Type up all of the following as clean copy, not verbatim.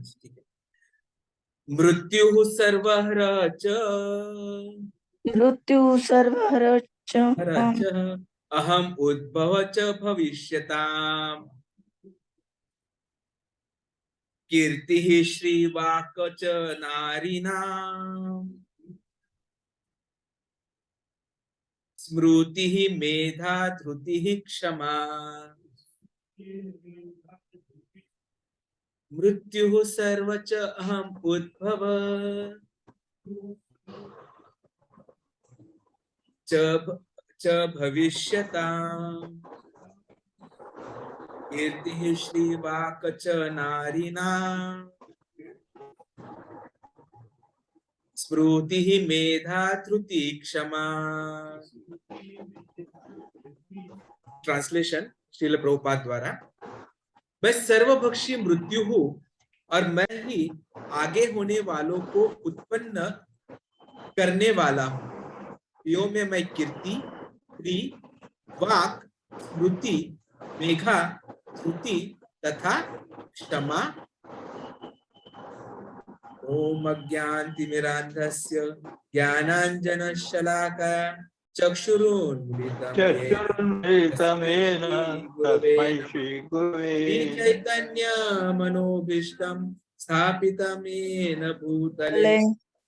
ठीक है। मृत्यु सर्वहर च मृत्यु सर्वहर च अहम उद्भव च भविष्यताम् कीर्तिः श्रीवाक च नारीणाम् स्मृतिः मेधा धृतिः क्षमा मृत्युः सर्व च अहम उद्भव च भविष्यताम् कीर्तिः श्रीवाक च नारीणाम् स्मृतिः मेधा धृति क्षमा। ट्रांसलेशन श्रील प्रभुपाद द्वारा। मैं सर्वभक्षी मृत्यु हूँ और मैं ही आगे होने वालों को उत्पन्न करने वाला हूँ। यो में मैं कीर्ति, श्री, वाक, स्मृति, मेघा, श्रुति तथा क्षमा। ओम अज्ञानतिमिरान्धस्य ज्ञानाञ्जनशलाकया चक्षुरुन्मिलितं येन तस्मै श्रीगुरवे श्रीचैतन्यमनोभीष्टं स्थापितं येन भूतले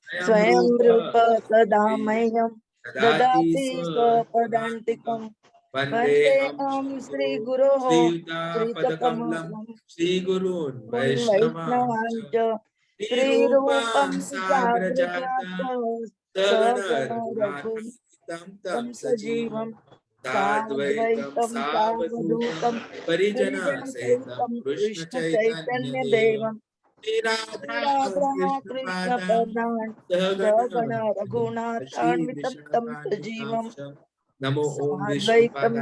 स्वयं रूप सदा मह्यं ददाति स्वपदान्तिकं वन्देऽहं श्रीगुरोः श्रीयुतपदकमलं श्रीगुरून् वैष्णवांश्च श्रीरूपं साग्रजातं सहगण रघुनाथं सजीवं साद्वैतं सावधूतं परिजनसहितं कृष्ण चैतन्य देवं कृष्ण पदान् सहगण रघुनाथान्वितं तं सजीवं नमो ओम साद्वैतं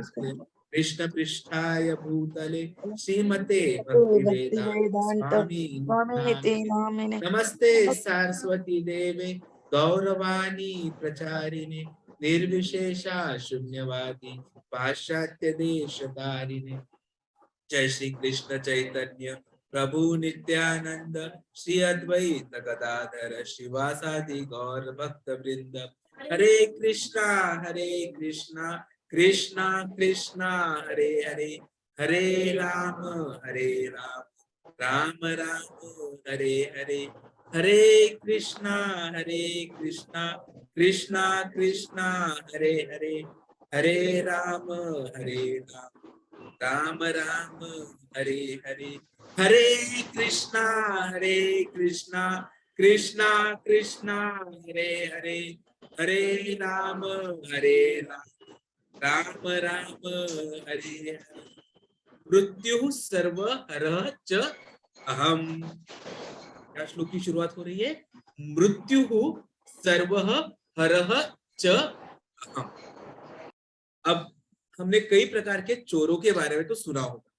कृष्ण पृष्ठाय भूतले श्रीमते भक्तिवेदान्त स्वामी स्वामिनिति नामिने। नमस्ते सरस्वती देवे गौरवाणी प्रचारिणे निर्विशेषा शून्यवादी पाश्चात्य देशकारिणे। जय श्री कृष्ण चैतन्य प्रभु नित्यानंद श्री अद्वैत गदाधर शिवासादि गौर भक्त वृंद। हरे कृष्णा कृष्णा कृष्णा हरे हरे, हरे राम राम राम हरे हरे, हरे कृष्णा कृष्णा कृष्णा हरे हरे, हरे राम राम राम हरे हरे, हरे कृष्णा कृष्णा कृष्णा हरे हरे, हरे राम राम राम हरे हरे। मृत्यु सर्व हरः च अहम। क्या श्लोक की शुरुआत हो रही है? मृत्यु सर्वः हरः च अहम। अब हमने कई प्रकार के चोरों के बारे में तो सुना होगा,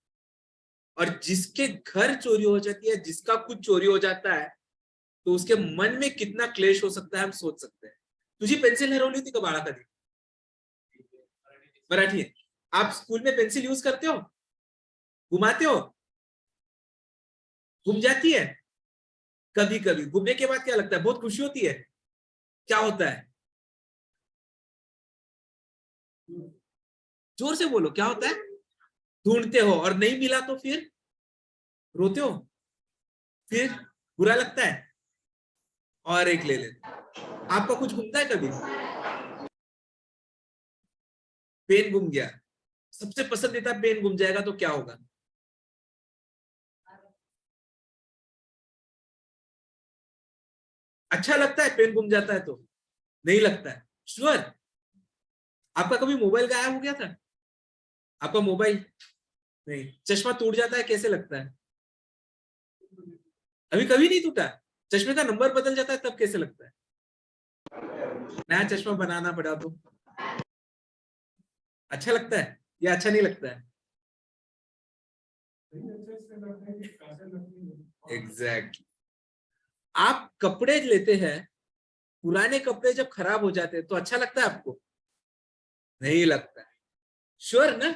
और जिसके घर चोरी हो जाती है, जिसका कुछ चोरी हो जाता है, तो उसके मन में कितना क्लेश हो सकता है हम सोच सकते हैं। तुझी पेंसिल हरवली होती का बाळा कधी? मराठी। आप स्कूल में पेंसिल यूज करते हो? घुमाते हो? घूम जाती है? कभी कभी घूमने के बाद क्या लगता है? बहुत खुशी होती है? क्या होता है? जोर से बोलो, क्या होता है? ढूंढते हो और नहीं मिला तो फिर रोते हो, फिर बुरा लगता है और एक ले लेते। आपका कुछ घूमता है कभी? पेन गुम गया, सबसे पसंदीदा पेन गुम जाएगा तो क्या होगा? अच्छा लगता है पेन गुम जाता है तो? नहीं लगता है। श्योर? आपका कभी मोबाइल गायब हो गया था? आपका मोबाइल नहीं, चश्मा टूट जाता है, कैसे लगता है? अभी कभी नहीं टूटा। चश्मे का नंबर बदल जाता है तब कैसे लगता है? नया चश्मा बनाना पड़ा तो अच्छा लगता है या अच्छा नहीं लगता है? एग्जैक्टली। आप कपड़े लेते हैं, पुराने कपड़े जब खराब हो जाते हैं तो अच्छा लगता है आपको? नहीं लगता है। श्योर ना?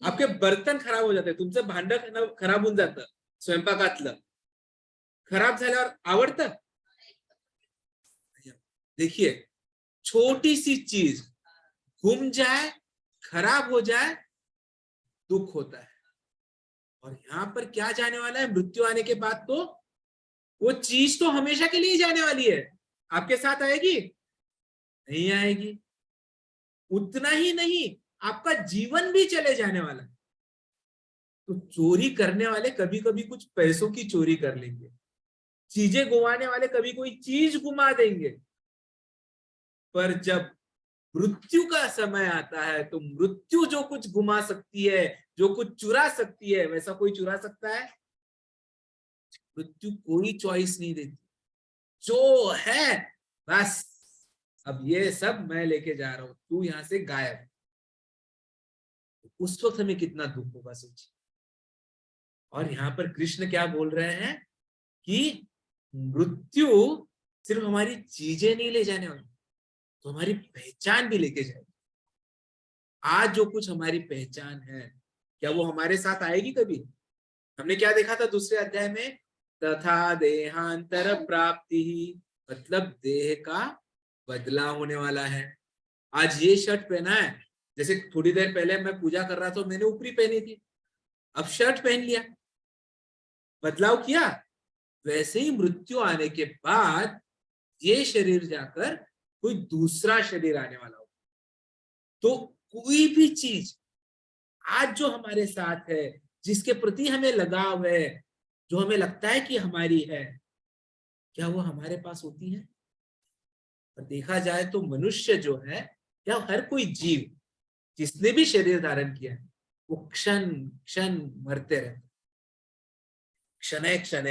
आपके बर्तन खराब हो जाते, तुमचं भांड खराब होऊन जातं स्वयंपाकातलं, खराब झाल्यावर आवडतं? देखिए, छोटी सी चीज घूम जाए, खराब हो जाए, दुख होता है। और यहाँ पर क्या जाने वाला है? मृत्यु आने के बाद तो वो चीज तो हमेशा के लिए जाने वाली है। आपके साथ आएगी? नहीं आएगी। उतना ही नहीं, आपका जीवन भी चले जाने वाला है। तो चोरी करने वाले कभी कभी कुछ पैसों की चोरी कर लेंगे, चीजें गुमाने वाले कभी कोई चीज गुमा देंगे, पर जब मृत्यु का समय आता है तो मृत्यु जो कुछ गुमा सकती है, जो कुछ चुरा सकती है, वैसा कोई चुरा सकता है? मृत्यु कोई चॉइस नहीं देती, जो है बस अब ये सब मैं लेके जा रहा हूं, तू यहां से गायब। उस वक्त हमें कितना दुख होगा सोचिए। और यहाँ पर कृष्ण क्या बोल रहे हैं कि मृत्यु सिर्फ हमारी चीजें नहीं ले जाने वाली, तो हमारी पहचान भी लेके जाएगी। आज जो कुछ हमारी पहचान है, क्या वो हमारे साथ आएगी कभी? हमने क्या देखा था दूसरे अध्याय में? तथा देहांतर प्राप्ति ही, मतलब देह का बदलाव होने वाला है। आज ये शर्ट पहना है, जैसे थोड़ी देर पहले मैं पूजा कर रहा था, मैंने ऊपरी पहनी थी, अब शर्ट पहन लिया, बदलाव किया। वैसे ही मृत्यु आने के बाद ये शरीर जाकर कोई दूसरा शरीर आने वाला हो। तो कोई भी चीज आज जो हमारे साथ है, जिसके प्रति हमें लगाव है, जो हमें लगता है कि हमारी है, क्या वो हमारे पास होती है? और देखा जाए तो मनुष्य जो है, या हर कोई जीव जिसने भी शरीर धारण किया है, वो क्षण क्षण मरते रहते, क्षण क्षण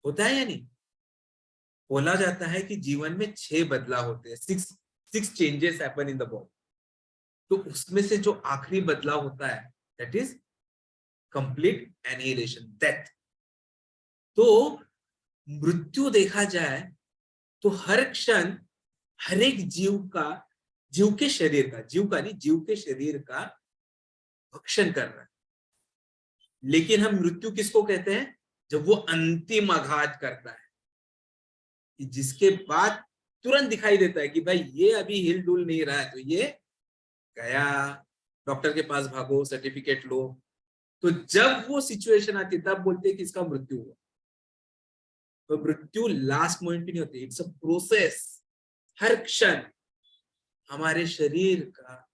होता है या नहीं? बोला जाता है कि जीवन में 6 बदलाव होते हैं, six changes happen in the body. तो उसमें से जो आखिरी बदलाव होता है, that is complete annihilation, death. तो मृत्यु देखा जाए तो हर क्षण हर एक जीव के शरीर का, जीव के शरीर का भक्षण कर रहा है। लेकिन हम मृत्यु किसको कहते हैं? जब वो अंतिम आघात करता है, कि जिसके बाद तुरंत दिखाई देता है कि भाई ये अभी हिल डुल नहीं रहा है, तो ये गया, डॉक्टर के पास भागो, सर्टिफिकेट लो। तो जब वो सिचुएशन आती है तब बोलते हैं कि इसका मृत्यु हुआ। तो मृत्यु लास्ट मोमेंट पे नहीं होती, इट्स अ प्रोसेस। हर क्षण हमारे शरीर का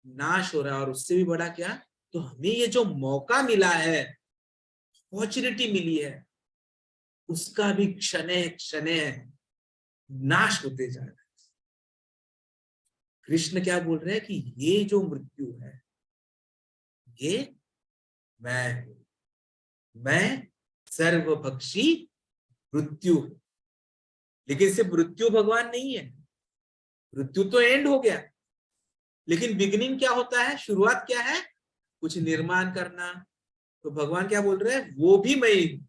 नाश हो रहा है। और उससे भी बड़ा क्या, तो हमें ये जो मौका मिला है, अपॉर्चुनिटी मिली है, उसका भी क्षण क्षण नाश होते जा रहा है। कृष्ण क्या बोल रहे हैं कि ये जो मृत्यु है, ये मैं सर्वभक्षी मृत्यु। लेकिन सिर्फ मृत्यु भगवान नहीं है, मृत्यु तो एंड हो गया, लेकिन बिगिनिंग क्या होता है, शुरुआत क्या है? कुछ निर्माण करना। तो भगवान क्या बोल रहे हैं? वो भी मैं ही हूं।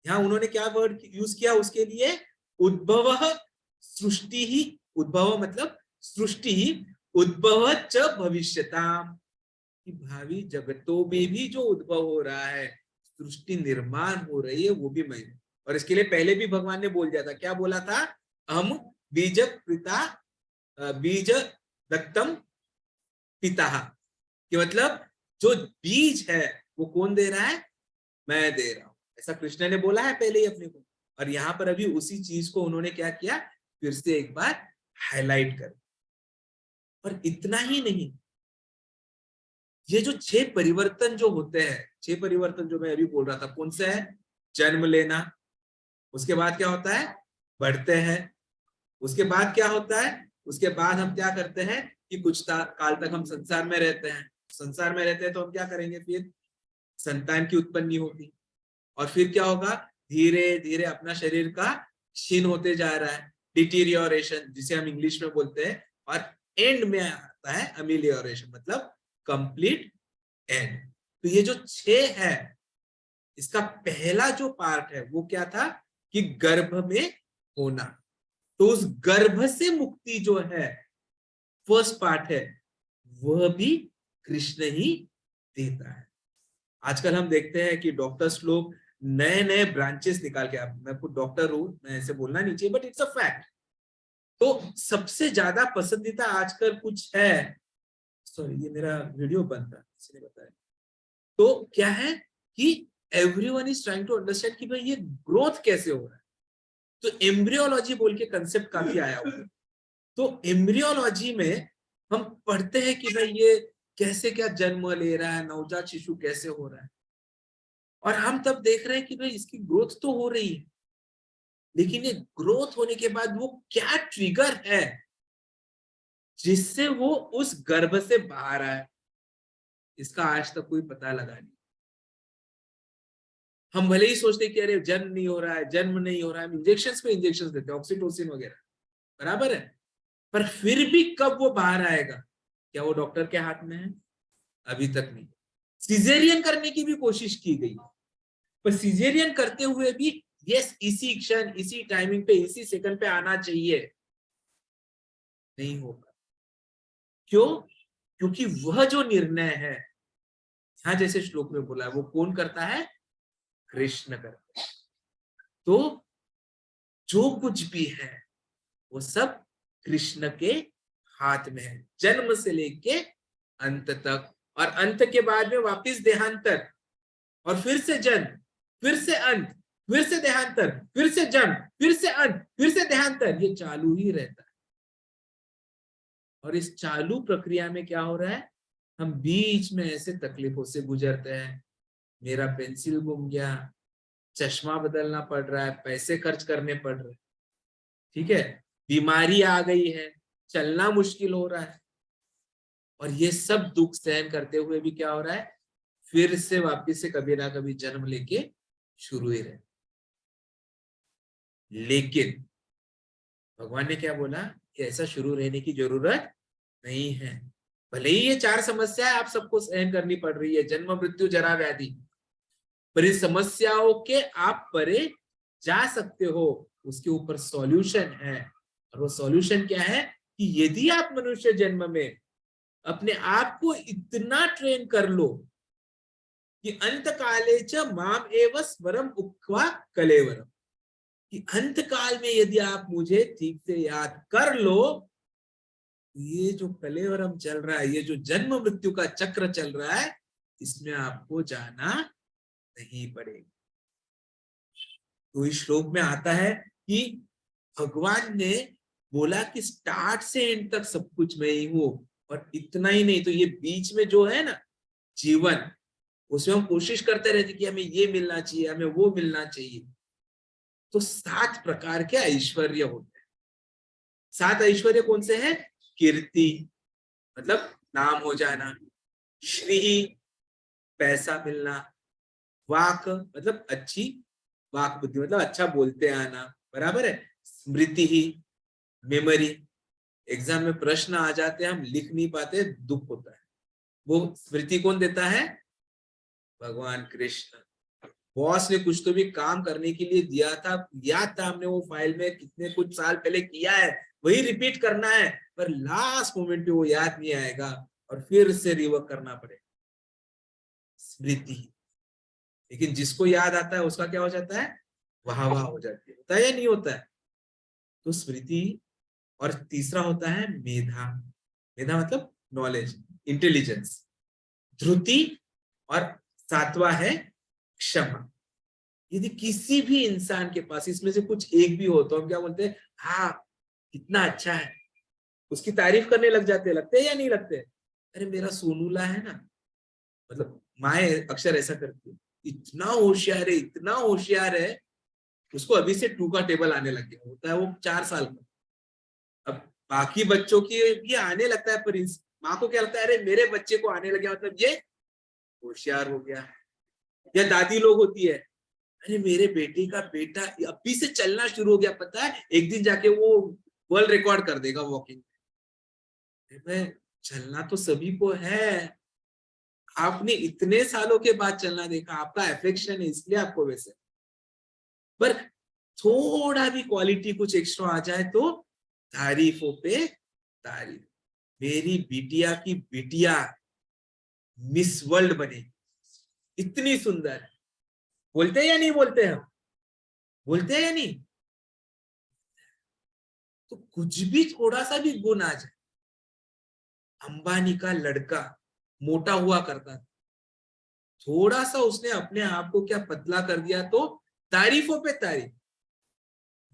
यहाँ उन्होंने क्या वर्ड यूज किया उसके लिए? उद्भव सृष्टि ही, उद्भव मतलब सृष्टि ही, उद्भव च भविष्यताम, कि भावी जगतों में भी जो उद्भव हो रहा है, सृष्टि निर्माण हो रही है, वो भी मैं हूं। और इसके लिए पहले भी भगवान ने बोल दिया था, क्या बोला था? हम बीज पिता, बीज दत्तम पिता, कि मतलब जो बीज है वो कौन दे रहा है? मैं दे रहा हूं। ऐसा कृष्ण ने बोला है पहले ही अपने को। और यहाँ पर अभी उसी चीज को उन्होंने क्या किया, फिर से एक बार हाईलाइट कर। और इतना ही नहीं, ये जो 6 परिवर्तन जो होते हैं, 6 परिवर्तन जो मैं अभी बोल रहा था, कौन से है? जन्म लेना, उसके बाद क्या होता है? बढ़ते हैं। उसके बाद क्या होता है? उसके बाद हम क्या करते हैं कि कुछ काल तक हम संसार में रहते हैं। संसार में रहते हैं तो हम क्या करेंगे? फिर संतान की उत्पत्ति होगी। और फिर क्या होगा? धीरे धीरे अपना शरीर का क्षीण होते जा रहा है, डिटीरियोरेशन जिसे हम इंग्लिश में बोलते हैं। और एंड में आता है अमिलियोरेशन, मतलब कंप्लीट एंड। तो ये जो 6 है, इसका पहला जो पार्ट है वो क्या था? कि गर्भ में होना। तो उस गर्भ से मुक्ति जो है, फर्स्ट पार्ट है, वह भी कृष्ण ही देता है। आजकल हम देखते हैं कि डॉक्टर्स लोग नए नए ब्रांचेस निकाल के, आप, मैं खुद डॉक्टर हूं, मैं ऐसे बोलना नहीं चाहिए बट इट्स अ फैक्ट। तो सबसे ज्यादा पसंदीदा आजकल कुछ है, सॉरी ये मेरा वीडियो बंद था, किसी ने बताया, तो क्या है कि everyone is trying to understand कि भाई ये ग्रोथ कैसे हो रहा है। तो एम्ब्रियोलॉजी बोल के कंसेप्ट काफी आया हुआ है। तो एम्ब्रियोलॉजी में हम पढ़ते हैं कि भाई ये कैसे क्या जन्म ले रहा है, नवजात शिशु कैसे हो रहा है, और हम तब देख रहे हैं कि भाई इसकी ग्रोथ तो हो रही है, लेकिन ये ग्रोथ होने के बाद वो क्या ट्रिगर है जिससे वो उस गर्भ से बाहर आए, इसका आज तक कोई पता लगा नहीं। हम भले ही सोचते कि अरे जन्म नहीं हो रहा है, जन्म नहीं हो रहा है, हम इंजेक्शन पे इंजेक्शन देते हैं, ऑक्सीटोसिन वगैरह, बराबर है, पर फिर भी कब वो बाहर आएगा, क्या वो डॉक्टर के हाथ में है? अभी तक नहीं। सिजेरियन करने की भी कोशिश की गई, पर सिजेरियन करते हुए भी यस इसी क्षण, इसी टाइमिंग पे, इसी सेकंड पे आना चाहिए, नहीं होगा। क्यों? क्योंकि वह जो निर्णय है, यहां जैसे श्लोक में बोला है, वो कौन करता है? कृष्ण करता है। तो जो कुछ भी है वो सब कृष्ण के हाथ में है, जन्म से लेके अंत तक, और अंत के बाद में वापिस देहांतर, और फिर से जन्म, फिर से अंत, फिर से देहांतर, फिर से जन्म, फिर से अंत, फिर से देहांतर, ये चालू ही रहता है। और इस चालू प्रक्रिया में क्या हो रहा है, हम बीच में ऐसे तकलीफों से गुजरते हैं, मेरा पेंसिल गुम गया, चश्मा बदलना पड़ रहा है, पैसे खर्च करने पड़ रहे हैं, ठीक है, बीमारी आ गई है, चलना मुश्किल हो रहा है, और ये सब दुख सहन करते हुए भी क्या हो रहा है, फिर से वापिस से कभी ना कभी जन्म लेके शुरू ही रहे। लेकिन भगवान ने क्या बोला कि ऐसा शुरू रहने की जरूरत नहीं है। भले ही ये 4 समस्याएं आप सबको सहन करनी पड़ रही है, जन्म मृत्यु जरा व्याधि, पर इस समस्याओं के आप परे जा सकते हो, उसके ऊपर सॉल्यूशन है। और वो सॉल्यूशन क्या है कि यदि आप मनुष्य जन्म में अपने आप को इतना ट्रेन कर लो कि अंत काले च माम एव स्मरम उक्त्वा कलेवरम, कि अंत काल में यदि आप मुझे ठीक से याद कर लो, ये जो कलेवरम चल रहा है, ये जो जन्म मृत्यु का चक्र चल रहा है, इसमें आपको जाना नहीं पड़ेगा। तो इस श्लोक में आता है कि भगवान ने बोला कि स्टार्ट से एंड तक सब कुछ मैं ही हूं, और इतना ही नहीं, तो ये बीच में जो है ना जीवन, उसमें हम कोशिश करते रहते कि हमें ये मिलना चाहिए, हमें वो मिलना चाहिए। तो 7 प्रकार के ऐश्वर्य होते हैं। 7 ऐश्वर्य कौन से हैं? कीर्ति मतलब नाम हो जाना, श्री पैसा मिलना, वाक मतलब अच्छी वाक बुद्धि मतलब अच्छा बोलते आना, बराबर है, स्मृति ही मेमोरी, एग्जाम में प्रश्न आ जाते हैं हम लिख नहीं पाते, दुख होता है, वो स्मृति कौन देता है? भगवान कृष्ण। बॉस ने कुछ तो भी काम करने के लिए दिया था, याद था हमने वो फाइल में कितने कुछ साल पहले किया है, वही रिपीट करना है, पर लास्ट मोमेंट पे वो याद नहीं आएगा और फिर से रिवर्क करना पड़ेगा, स्मृति। लेकिन जिसको याद आता है उसका क्या हो जाता है? वाह वाह हो जाती है, होता है या नहीं होता है? तो स्मृति। और तीसरा होता है मेधा, मेधा मतलब नॉलेज, इंटेलिजेंस, धृति, और 7वां है क्षमा। यदि किसी भी इंसान के पास इसमें से कुछ एक भी हो तो हम क्या बोलते हैं? हाँ कितना अच्छा है, उसकी तारीफ करने लग जाते हैं, लगते हैं या नहीं लगते? अरे मेरा सोनूला है ना, मतलब माए अक्सर ऐसा करती है, इतना होशियार है, इतना होशियार है, उसको अभी से 2 का टेबल आने लग गया, होता है वो 4 साल का। अब बाकी बच्चों की भी आने लगता है, पर इस माँ को क्या लगता है, अरे मेरे बच्चे को आने लग गया मतलब ये होशियार हो गया। या दादी लोग होती है, अरे मेरे बेटे का बेटा अभी से चलना शुरू हो गया, पता है एक दिन जाके वो वर्ल्ड रिकॉर्ड कर देगा वॉकिंग। चलना तो सभी को है, आपने इतने सालों के बाद चलना देखा, आपका एफेक्शन है इसलिए आपको वैसे, पर थोड़ा भी क्वालिटी कुछ एक्स्ट्रा आ जाए तो तारीफों पे तारीफ। मेरी बिटिया की बिटिया मिस वर्ल्ड बने, इतनी सुंदर, बोलते हैं या नहीं बोलते हम? बोलते हैं या नहीं? तो कुछ भी थोड़ा सा भी गुण आ जाए, अंबानी का लड़का मोटा हुआ करता था, थोड़ा सा उसने अपने आप को क्या पतला कर दिया तो तारीफों पे तारीफ,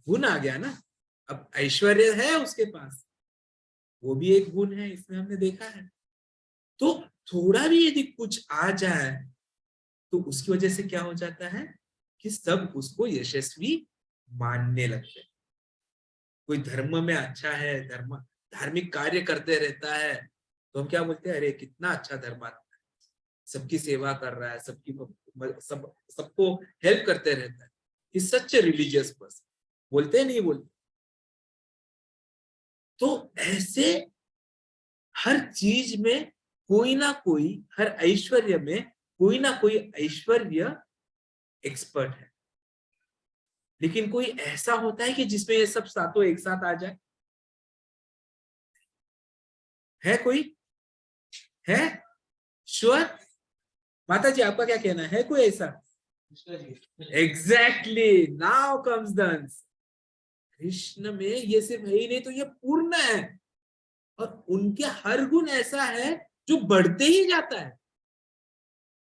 गुण आ गया ना। अब ऐश्वर्य है उसके पास, वो भी एक गुण है, इसमें हमने देखा है। तो थोड़ा भी यदि कुछ आ जाए तो उसकी वजह से क्या हो जाता है कि सब उसको यशस्वी मानने लगते हैं। कोई धर्म में अच्छा है, धार्मिक कार्य करते रहता है, तो हम क्या बोलते हैं, अरे कितना अच्छा धर्मात्मा है, सबकी सेवा कर रहा है, सबको हेल्प करते रहता है, कि सच रिलीजियस पर्सन, बोलते हैं नहीं बोलते? तो ऐसे हर चीज में कोई ना कोई, हर ऐश्वर्य में कोई ना कोई ऐश्वर्य एक्सपर्ट है। लेकिन कोई ऐसा होता है कि जिसमें ये सब सातों एक साथ आ जाए? है कोई? है? श्योर? माता जी आपका क्या कहना है कोई ऐसा? Exactly, now comes the answer. Krishna में ये सिर्फ है ही नहीं, तो ये पूर्ण है, और उनके हर गुण ऐसा है जो बढ़ते ही जाता है।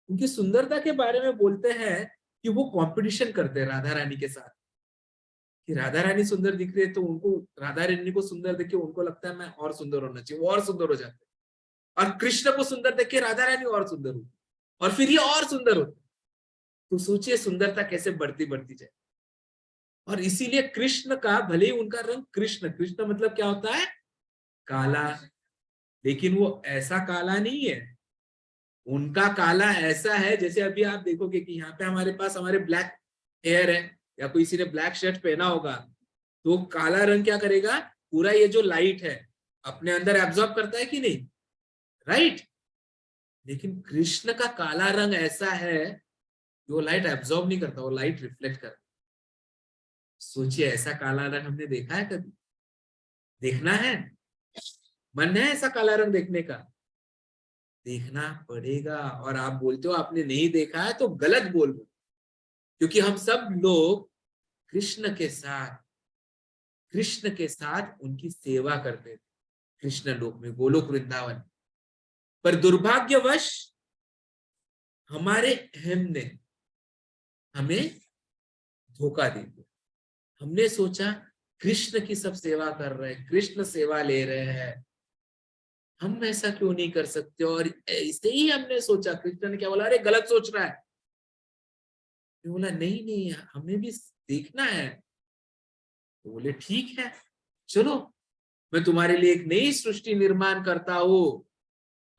उनकी सुंदरता के बारे में बोलते हैं कि वो कंपटीशन करते हैं राधा रानी के साथ, कि राधा रानी सुंदर दिख रही है तो उनको, राधा रानी को सुंदर देख के उनको लगता है मैं और सुंदर होना चाहिए, वो और सुंदर हो जाते हैं। और कृष्ण को सुंदर देख के राधा रानी और सुंदर होती, और फिर ये और सुंदर होते। तो सोचिए सुंदरता कैसे बढ़ती बढ़ती जाए। और इसीलिए कृष्ण का, भले ही उनका रंग कृष्ण, कृष्ण मतलब क्या होता है? काला, लेकिन वो ऐसा काला नहीं है। उनका काला ऐसा है, जैसे अभी आप देखोगे कि यहाँ पे हमारे पास हमारे ब्लैक हेयर है, या कोई किसी ने ब्लैक शर्ट पहना होगा, तो काला रंग क्या करेगा, पूरा ये जो लाइट है अपने अंदर एब्जॉर्ब करता है कि नहीं, राइट? लेकिन कृष्ण का काला रंग ऐसा है, वो लाइट एब्जॉर्ब नहीं करता, वो लाइट रिफ्लेक्ट करता। सोचिए ऐसा काला रंग हमने देखा है कभी? देखना है? मन है ऐसा काला रंग देखने का? देखना पड़ेगा। और आप बोलते हो आपने नहीं देखा है तो गलत बोल रहे हो, क्योंकि हम सब लोग कृष्ण के साथ, कृष्ण के साथ उनकी सेवा करते थे कृष्ण लोक में, गोलोक वृंदावन। पर दुर्भाग्यवश हमारे अहम ने हमें धोखा दे दिया। हमने सोचा कृष्ण की सब सेवा कर रहे हैं, कृष्ण सेवा ले रहे हैं, हम ऐसा क्यों नहीं कर सकते? और ऐसे ही हमने सोचा, कृष्ण ने क्या बोला, अरे गलत सोच रहा है। बोला नहीं नहीं, हमें भी देखना है। तो बोले ठीक है, चलो मैं तुम्हारे लिए एक नई सृष्टि निर्माण करता हूं।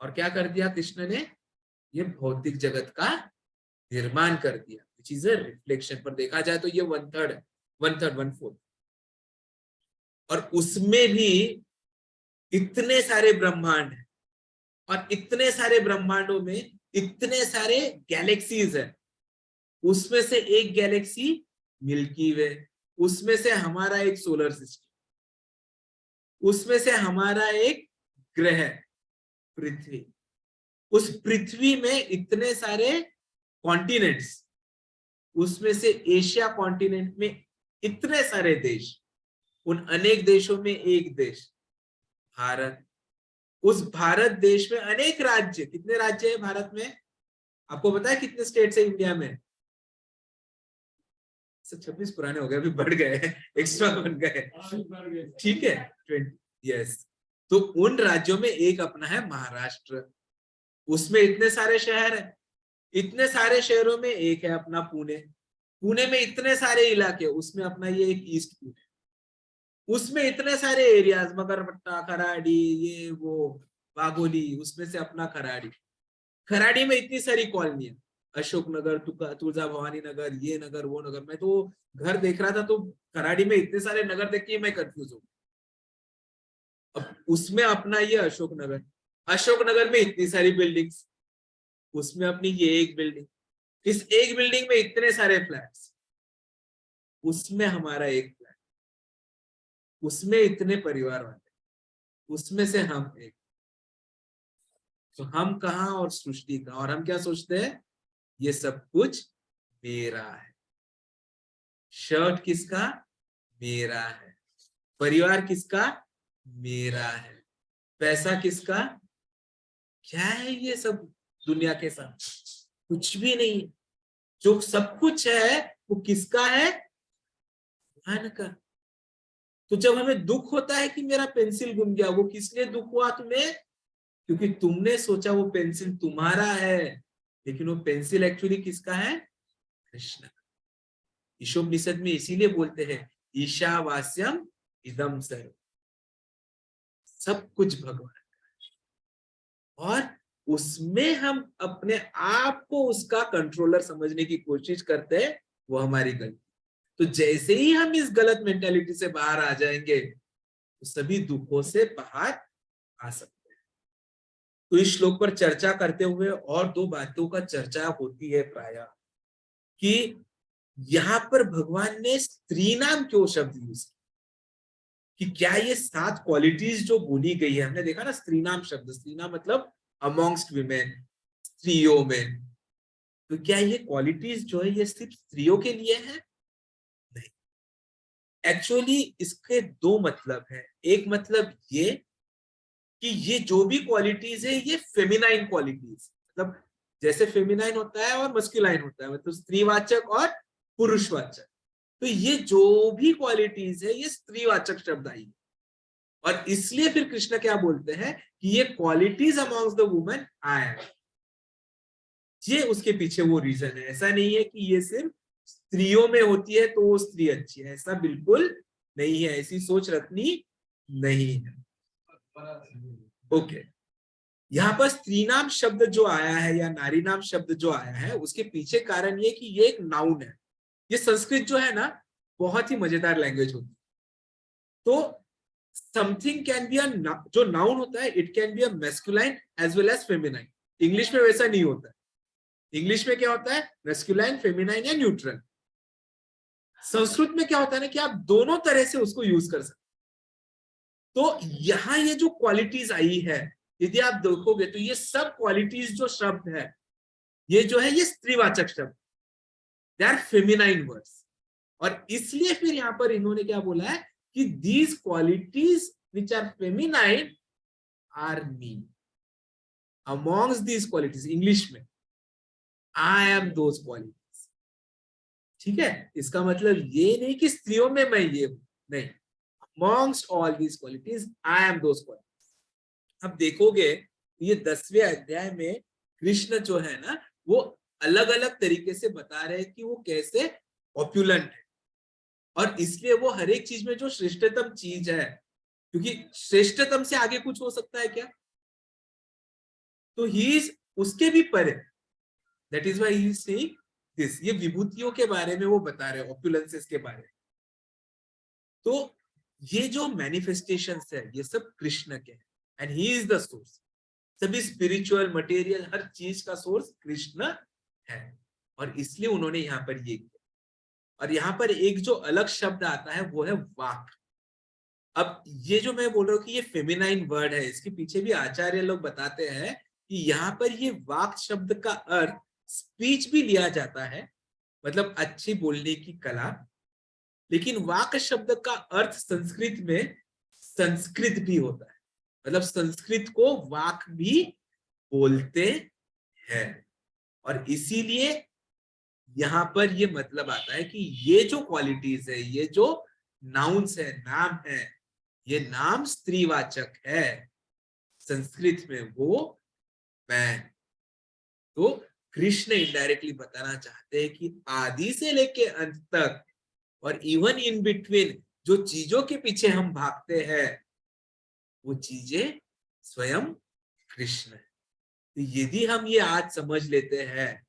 और क्या कर दिया कृष्ण ने? ये भौतिक जगत का निर्माण कर दिया, विच इज अ रिफ्लेक्शन। पर देखा जाए तो ये 1/3 है, 1/3 1/4। और उसमें भी इतने सारे ब्रह्मांड है, और इतने सारे ब्रह्मांडों में इतने सारे गैलेक्सीज है। उसमें से एक गैलेक्सी मिल्की वे, उसमें से हमारा एक सोलर सिस्टम, उसमें से हमारा एक ग्रह पृथ्वी, उस पृथ्वी में इतने सारे कॉन्टिनेंट्स, उसमें से एशिया कॉन्टिनेंट में इतने सारे देश, उन अनेक देशों में एक देश भारत, उस भारत देश में अनेक राज्य। कितने राज्य है भारत में? आपको पता है कितने स्टेट्स है इंडिया में? 26 पुराने हो गए, अभी बढ़ गए, एक्स्ट्रा बन गए, ठीक है 20, यस। तो उन राज्यों में एक अपना है महाराष्ट्र, उसमें इतने सारे शहर है, इतने सारे शहरों में एक है अपना पुणे, पुणे में इतने सारे इलाके, उसमें अपना ये एक ईस्ट पुणे, उसमें इतने सारे एरियाज, मगरपट्टा, खराड़ी, ये वो वाघोली, उसमें से अपना खराड़ी, खराड़ी में इतनी सारी कॉलोनियां, अशोक नगर, तुलजा भवानी नगर, ये नगर वो नगर। मैं तो घर देख रहा था तो खराड़ी में इतने सारे नगर देख के मैं कंफ्यूज हूँ। अब उसमें अपना ये अशोक नगर, अशोक नगर में इतनी सारी बिल्डिंग्स, उसमें अपनी ये एक बिल्डिंग, इस एक बिल्डिंग में इतने सारे फ्लैट्स, उसमें हमारा एक फ्लैट, उसमें इतने परिवार वाले, उसमें से हम एक। तो हम कहाँ और सृष्टि कहाँ? और हम क्या सोचते हैं ये सब कुछ मेरा है। शर्ट किसका? मेरा है। परिवार किसका? मेरा है। पैसा किसका? क्या है ये सब दुनिया के साथ? कुछ भी नहीं। जो सब कुछ है वो किसका है? भगवान का। तो जब हमें दुख होता है कि मेरा पेंसिल गुम गया, वो किस लिए दुख हुआ तुम्हें? क्योंकि तुमने सोचा वो पेंसिल तुम्हारा है, लेकिन वो पेंसिल एक्चुअली किसका है? कृष्ण। ईशोपनिषद में इसीलिए बोलते हैं ईशावास्यम इदम सर्व, सब कुछ भगवान का। और उसमें हम अपने आप को उसका कंट्रोलर समझने की कोशिश करते हैं, वो हमारी गलती। तो जैसे ही हम इस गलत मेंटालिटी से बाहर आ जाएंगे तो सभी दुखों से बाहर आ सकते हैं। तो इस श्लोक पर चर्चा करते हुए और दो बातों का चर्चा होती है प्रायः, कि यहाँ पर भगवान ने स्त्री नाम क्यों शब्द यूज किया, कि क्या ये 7 क्वालिटीज जो बोली गई है, हमने देखा ना स्त्री नाम शब्द, स्त्री नाम मतलब अमॉन्ग्स्ट विमेन, स्त्रियों में, तो क्या ये क्वालिटीज जो है ये सिर्फ स्त्रियों के लिए है? नहीं, एक्चुअली इसके दो मतलब है। एक मतलब ये कि ये जो भी क्वालिटीज है ये फेमिनाइन क्वालिटीज, मतलब जैसे फेमिनाइन होता है और मस्कुलाइन होता है, मतलब स्त्रीवाचक और पुरुषवाचक, तो ये जो भी क्वालिटीज है ये स्त्रीवाचक शब्द आई। और इसलिए फिर कृष्ण क्या बोलते हैं कि ये क्वालिटीज अमॉन्ग्स द वुमेन आए, ये उसके पीछे वो रीजन है। ऐसा नहीं है कि ये सिर्फ स्त्रियों में होती है तो वो स्त्री अच्छी है, ऐसा बिल्कुल नहीं है, ऐसी सोच रखनी नहीं है। ओके, यहाँ पर स्त्री नाम शब्द जो आया है या नारी नाम शब्द जो आया है, उसके पीछे कारण ये कि ये एक नाउन है। ये संस्कृत जो है ना बहुत ही मजेदार लैंग्वेज होती है। तो समथिंग कैन बी जो नाउन होता है it can be a masculine as well as feminine. English में वैसा नहीं होता है। इंग्लिश में क्या होता है? मैस्कुलाइन, फेमिनाइन या न्यूट्रल। संस्कृत में क्या होता है ना कि आप दोनों तरह से उसको यूज कर सकते। तो यहाँ ये जो क्वालिटीज आई है, यदि आप देखोगे तो ये सब क्वालिटीज जो शब्द है ये जो है ये स्त्रीवाचक शब्द, दे आर फेमिनाइन वर्ड्स। और इसलिए फिर यहाँ पर इन्होंने क्या बोला है कि these qualities which are feminine are me. Amongst these qualities, English में आई एम दोज क्वालिटीज। ठीक है, इसका मतलब ये नहीं कि स्त्रियों में मैं ये हूं, नहीं, amongst all these qualities I am those qualities. अब देखोगे ये 10वें अध्याय में कृष्ण जो है ना वो अलग अलग तरीके से बता रहे हैं कि वो कैसे ऑप्युलेंट है, और इसलिए वो हर एक चीज में जो श्रेष्ठतम चीज है, क्योंकि श्रेष्ठतम से आगे कुछ हो सकता है क्या? तो ही इज उसके भी परे, that is why he is saying this. ये विभूतियों के बारे में वो बता रहे हैं, ऑप्युलेंसेस के बारे में। तो ये जो मैनिफेस्टेशंस है ये सब कृष्ण के हैं, and he is the source. सभी स्पिरिचुअल मटेरियल हर चीज का सोर्स कृष्ण है, और इसलिए उन्होंने यहाँ पर ये किया। और यहाँ पर एक जो अलग शब्द आता है वो है वाक। अब ये जो मैं बोल रहा हूँ कि ये फेमिनाइन वर्ड है, इसके पीछे भी आचार्य लोग बताते हैं कि यहाँ पर ये वाक शब्द का अर्थ स्पीच भी लिया जाता है, मतलब अच्छी बोलने की कला, लेकिन वाक शब्द का अर्थ संस्कृत में संस्कृत भी होता है, मतलब संस्कृत को वाक भी बोलते हैं। और इसीलिए यहाँ पर ये मतलब आता है कि ये जो क्वालिटीज है, ये जो नाउन्स है, नाम है, ये नाम स्त्रीवाचक है संस्कृत में, वो मैं। तो कृष्ण इनडायरेक्टली बताना चाहते हैं कि आदि से लेके अंत तक और इवन इन बिटवीन जो चीजों के पीछे हम भागते हैं वो चीजें स्वयं कृष्ण है। तो यदि हम ये आज समझ लेते हैं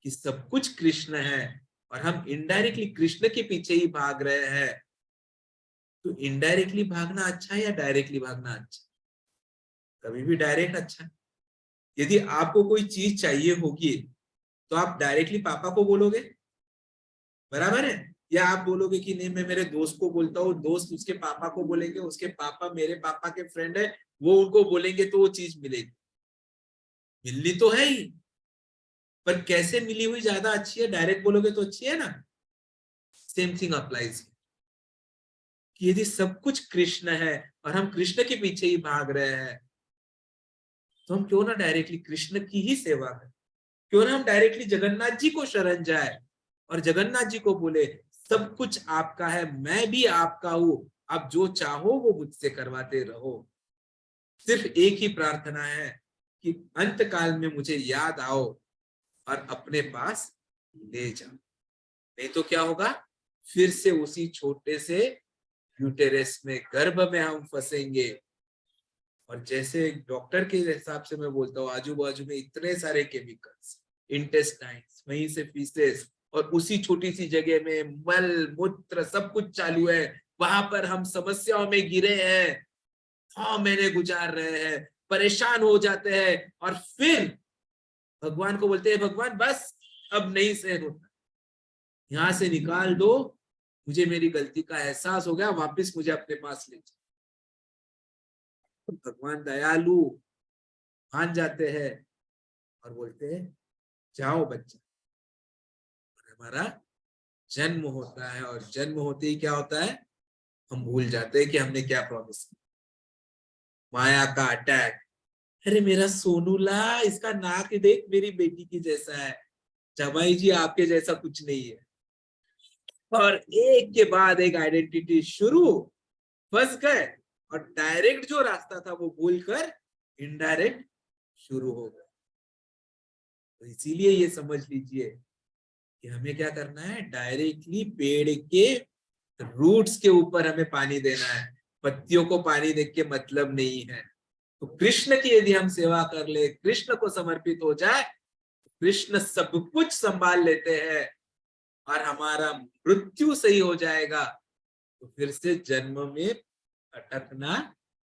कि सब कुछ कृष्ण है और हम इनडायरेक्टली कृष्ण के पीछे ही भाग रहे हैं, तो इनडायरेक्टली भागना अच्छा है या डायरेक्टली भागना अच्छा? कभी भी डायरेक्ट अच्छा। यदि आपको कोई चीज चाहिए होगी तो आप डायरेक्टली पापा को बोलोगे, बराबर है? या आप बोलोगे कि नहीं मैं मेरे दोस्त को बोलता हूँ, दोस्त उसके पापा को बोलेंगे, उसके पापा मेरे पापा के फ्रेंड है, वो उनको बोलेंगे तो वो चीज मिलेगी? मिलनी तो है ही। पर कैसे मिली हुई ज्यादा अच्छी है, डायरेक्ट बोलोगे तो अच्छी है ना। सेम थिंग अप्लाइज कि यदि सब कुछ कृष्ण है और हम कृष्ण के पीछे ही भाग रहे हैं, तो हम क्यों ना डायरेक्टली कृष्ण की ही सेवा करें। क्यों ना हम डायरेक्टली जगन्नाथ जी को शरण जाए और जगन्नाथ जी को बोले सब कुछ आपका है, मैं भी आपका हूं, आप जो चाहो वो मुझसे करवाते रहो। सिर्फ एक ही प्रार्थना है कि अंत काल में मुझे याद आओ और अपने पास ले जाओ। नहीं तो क्या होगा, फिर से उसी छोटे से यूटेरस में, गर्भ में हम फंसेंगे। और जैसे डॉक्टर के हिसाब से मैं बोलता हूँ, आजू बाजू में इतने सारे केमिकल्स, इंटेस्टाइन्स, वहीं से फीसेस, और उसी छोटी सी जगह में मल मूत्र सब कुछ चालू है। वहां पर हम समस्याओं में गिरे हैं, 6 महीने गुजार रहे हैं, परेशान हो जाते हैं, और फिर भगवान को बोलते हैं भगवान बस अब नहीं सहन होता, यहाँ से निकाल दो, मुझे मेरी गलती का एहसास हो गया, वापस मुझे अपने पास ले जाओ। तो भगवान दयालु मान जाते हैं और बोलते हैं जाओ बच्चा। और हमारा जन्म होता है, और जन्म होते ही क्या होता है, हम भूल जाते हैं कि हमने क्या प्रॉमिस किया। माया का अटैक, अरे मेरा सोनूला, इसका नाक देख मेरी बेटी की जैसा है, जमाई जी आपके जैसा कुछ नहीं है। और एक के बाद एक आइडेंटिटी शुरू, फंस गए, और डायरेक्ट जो रास्ता था वो भूलकर इनडायरेक्ट शुरू हो गया। तो इसीलिए ये समझ लीजिए कि हमें क्या करना है, डायरेक्टली पेड़ के रूट्स के ऊपर हमें पानी देना है, पत्तियों को पानी दे के मतलब नहीं है। तो कृष्ण की यदि हम सेवा कर ले, कृष्ण को समर्पित हो जाए, कृष्ण सब कुछ संभाल लेते हैं और हमारा मृत्यु सही हो जाएगा, तो फिर से जन्म में अटकना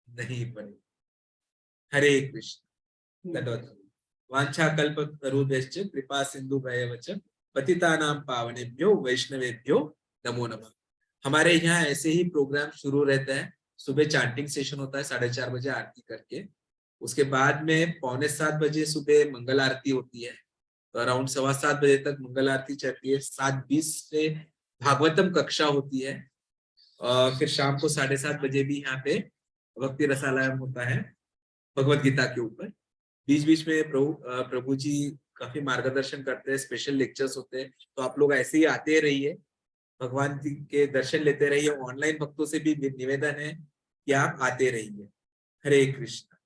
नहीं पड़ेगा। हरे कृष्ण। धन्यवाद। वांछा कल्पतरुभ्यश्च कृपा सिंधुभ्येव च पतितानां पावनेभ्यो वैष्णवेभ्यो नमो नमः। हमारे यहाँ ऐसे ही प्रोग्राम शुरू रहता है। सुबह चांटिंग सेशन होता है 4:30 बजे आरती करके, उसके बाद में 6:45 सुबह मंगल आरती होती है, तो अराउंड 7:15 बजे तक मंगल आरती चलती है। 7:20 से भागवतम कक्षा होती है, फिर शाम को 7:30 बजे भी यहाँ पे भक्ति रसालयम होता है भगवत गीता के ऊपर। बीच बीच में प्रभु जी काफी मार्गदर्शन करते हैं, स्पेशल लेक्चर्स होते हैं, तो आप लोग ऐसे ही आते रहिए, भगवान जी के दर्शन लेते रहिए। ऑनलाइन भक्तों से भी निवेदन है कि आप आते रहिए। हरे कृष्ण।